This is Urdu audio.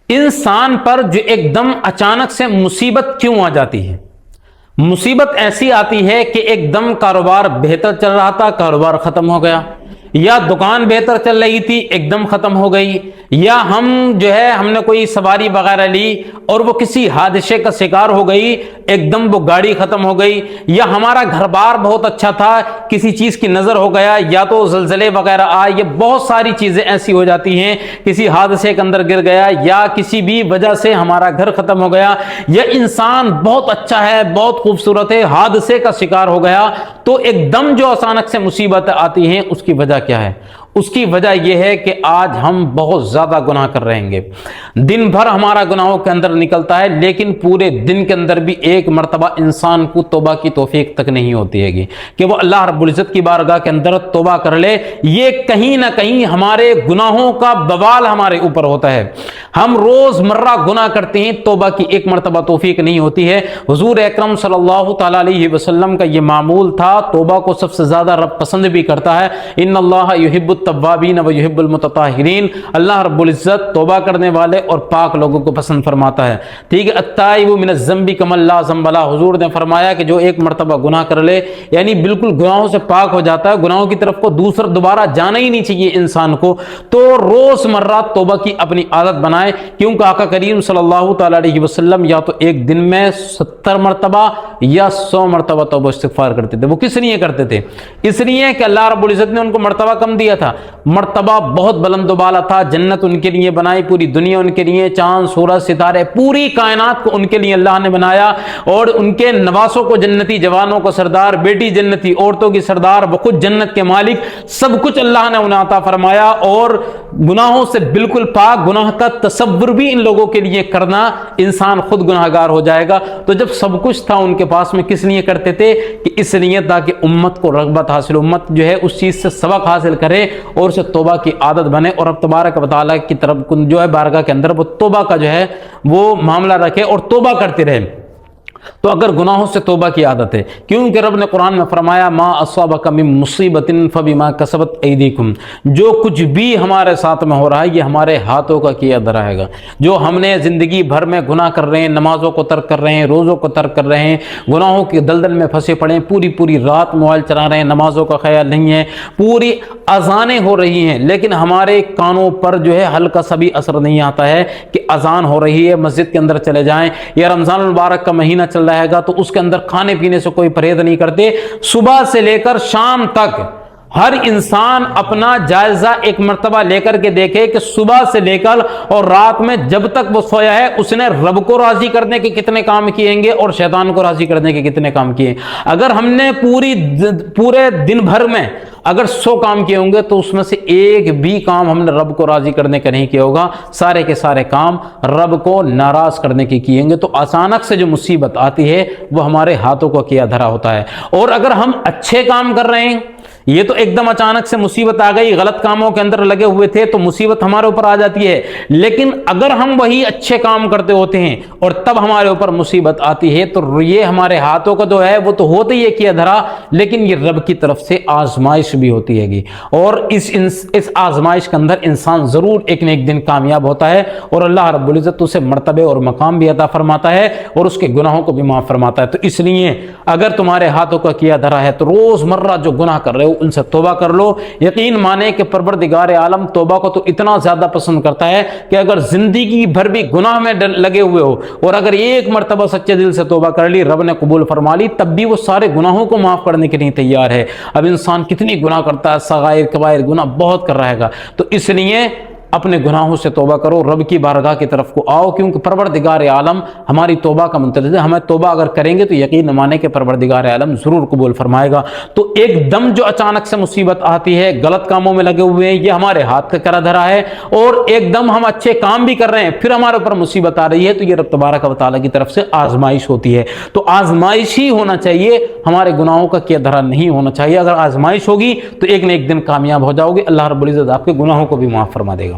انسان پر جو ایک دم اچانک سے مصیبت کیوں آ جاتی ہے؟ مصیبت ایسی آتی ہے کہ ایک دم کاروبار بہتر چل رہا تھا، کاروبار ختم ہو گیا، یا دکان بہتر چل رہی تھی ایک دم ختم ہو گئی، یا ہم نے کوئی سواری وغیرہ لی اور وہ کسی حادثے کا شکار ہو گئی، ایک دم وہ گاڑی ختم ہو گئی، یا ہمارا گھر بار بہت اچھا تھا کسی چیز کی نظر ہو گیا، یا تو زلزلے وغیرہ آئے، یہ بہت ساری چیزیں ایسی ہو جاتی ہیں، کسی حادثے کے اندر گر گیا، یا کسی بھی وجہ سے ہمارا گھر ختم ہو گیا، یا انسان بہت اچھا ہے، بہت خوبصورت ہے، حادثے کا شکار ہو گیا، تو ایک دم جو اچانک سے مصیبت آتی ہیں اس کی وجہ کیا ہے؟ اس کی وجہ یہ ہے کہ آج ہم بہت زیادہ گناہ کر رہے ہیں۔ دن بھر ہمارا گناہوں کے اندر نکلتا ہے، لیکن پورے دن کے اندر بھی ایک مرتبہ انسان کو توبہ کی توفیق تک نہیں ہوتی ہے کہ وہ اللہ رب العزت کی بارگاہ کے اندر توبہ کر لے۔ یہ کہیں نہ کہیں ہمارے گناہوں کا بوال ہمارے اوپر ہوتا ہے، ہم روز مرہ گناہ کرتے ہیں، توبہ کی ایک مرتبہ توفیق نہیں ہوتی ہے۔ حضور اکرم صلی اللہ تعالی علیہ وسلم کا یہ معمول تھا، توبہ کو سب سے زیادہ رب پسند بھی کرتا ہے۔ ان اللہ یحب التوابین و یحب المتطہرین، اللہ رب العزت توبہ کرنے والے اور پاک لوگوں کو پسند فرماتا ہے۔ ٹھیک ہے، التائب من الذنب کمن لا ذنب لہ، حضور نے فرمایا کہ جو ایک مرتبہ گناہ کر لے، یعنی بالکل گناہوں سے پاک ہو جاتا ہے، گناہوں کی طرف کو دوبارہ جانا ہی نہیں چاہیے انسان کو، تو روز مرہ توبہ کی اپنی عادت بنائے، کیونکہ آقا کریم صلی اللہ تعالی علیہ وسلم یا تو ایک دن میں 70 مرتبہ یا 100 مرتبہ توبہ استغفار کرتے تھے۔ وہ کس لیے کرتے تھے؟ اس لیے کہ اللہ رب العزت نے ان کو مرتبہ کم دیا تھا، مرتبہ بہت بلند و بالا تھا، جنت ان کے لیے بنائی، پوری دنیا ان کے لیے، چاند سورج ستارے پوری کائنات کو ان کے لیے اللہ نے بنایا، اور ان کے نواسوں کو جنتی، جوانوں کو سردار، بیٹی جنتی، عورتوں کی سردار، وہ خود جنت کے مالک، سب کچھ اللہ نے انہیں عطا فرمایا، اور گناہوں سے بالکل پاک، گناہ کا تصور بھی ان لوگوں کے لیے کرنا، انسان خود گناہگار ہو جائے گا۔ تو جب سب کچھ تھا ان کے پاس میں، کس لیے کرتے تھے؟ کہ اس لیے تاکہ امت کو رغبت حاصل، امت جو ہے اس چیز سے سبق حاصل کرے اور اسے توبہ کی عادت بنے، اور اب تبارک و تعالیٰ کی طرف جو ہے بارگاہ کے اندر وہ توبہ کا جو ہے وہ معاملہ رکھے اور توبہ کرتے رہے۔ تو اگر گناہوں سے توبہ کی عادت ہے، کیونکہ رب نے قرآن میں فرمایا ما اصابک من مصیبت فبما کسبت ایدیکم، جو کچھ بھی ہمارے ساتھ میں ہو رہا ہے یہ ہمارے ہاتھوں کا کیا دھرا ہے گا۔ جو ہم نے زندگی بھر میں گناہ کر رہے ہیں، نمازوں کو ترک کر رہے ہیں، روزوں کو ترک کر رہے ہیں، گناہوں کے دلدل میں پھنسے پڑے ہیں، پوری رات موبائل چلا رہے ہیں، نمازوں کا خیال نہیں ہے، پوری اذانیں ہو رہی ہیں، لیکن ہمارے کانوں پر جو ہے ہلکا سا بھی اثر نہیں آتا ہے کہ اذان ہو رہی ہے، مسجد کے اندر چلے جائیں، یا رمضان المبارک کا مہینہ چل رہا ہے تو اس کے اندر کھانے پینے سے کوئی پرہیز نہیں کرتے۔ صبح سے لے کر شام تک ہر انسان اپنا جائزہ ایک مرتبہ لے کر کے دیکھے کہ صبح سے لے کر اور رات میں جب تک وہ سویا ہے اس نے رب کو راضی کرنے کے کتنے کام کیے گے اور شیطان کو راضی کرنے کے کتنے کام کیے۔ اگر ہم نے پورے دن بھر میں اگر 100 کام کیے ہوں گے تو اس میں سے ایک بھی کام ہم نے رب کو راضی کرنے کا نہیں کیا ہوگا، سارے کے سارے کام رب کو ناراض کرنے کے کیے گے۔ تو اچانک سے جو مصیبت آتی ہے وہ ہمارے ہاتھوں کو کیا دھرا ہوتا ہے، اور اگر ہم اچھے کام کر رہے ہیں، یہ تو ایک دم اچانک سے مصیبت آ گئی، غلط کاموں کے اندر لگے ہوئے تھے تو مصیبت ہمارے اوپر آ جاتی ہے، لیکن اگر ہم وہی اچھے کام کرتے ہوتے ہیں اور تب ہمارے اوپر مصیبت آتی ہے تو یہ ہمارے ہاتھوں کا جو ہے وہ تو ہوتا ہی ہے کیا دھرا، لیکن یہ رب کی طرف سے آزمائش بھی ہوتی ہے گی، اور اس آزمائش کے اندر انسان ضرور ایک نہ ایک دن کامیاب ہوتا ہے، اور اللہ رب العزت اسے مرتبے اور مقام بھی عطا فرماتا ہے اور اس کے گناہوں کو بھی معاف فرماتا ہے۔ تو اس لیے اگر تمہارے ہاتھوں کا کیا دھرا ہے تو روز مرہ جو گناہ کر رہے ہو ان سے توبہ کر لو۔ یقین مانے کہ پروردگار عالم توبہ کو تو اتنا زیادہ پسند کرتا ہے کہ اگر زندگی بھر بھی گناہ میں لگے ہوئے ہو اور اگر ایک مرتبہ سچے دل سے توبہ کر لی، رب نے قبول فرما لی، تب بھی وہ سارے گناہوں کو معاف کرنے کے لیے تیار ہے۔ اب انسان کتنی گناہ کرتا ہے، صغائر کبائر گناہ بہت کر رہے گا، تو اس لیے اپنے گناہوں سے توبہ کرو، رب کی بارگاہ کی طرف کو آؤ، کیونکہ پروردگار عالم ہماری توبہ کا منتظر ہے۔ ہمیں توبہ اگر کریں گے تو یقین مانے کہ پروردگار عالم ضرور قبول فرمائے گا۔ تو ایک دم جو اچانک سے مصیبت آتی ہے، غلط کاموں میں لگے ہوئے ہیں، یہ ہمارے ہاتھ کا کرا دھرا ہے، اور ایک دم ہم اچھے کام بھی کر رہے ہیں پھر ہمارے اوپر مصیبت آ رہی ہے، تو یہ رب تبارک و تعالیٰ کی طرف سے آزمائش ہوتی ہے۔ تو آزمائش ہی ہونا چاہیے، ہمارے گناہوں کا کیا دھرا نہیں ہونا چاہیے۔ اگر آزمائش ہوگی تو ایک نہ ایک دن کامیاب ہو جاؤ گے، اللہ رب العزت آپ کے گناہوں کو بھی معاف فرما دے گا۔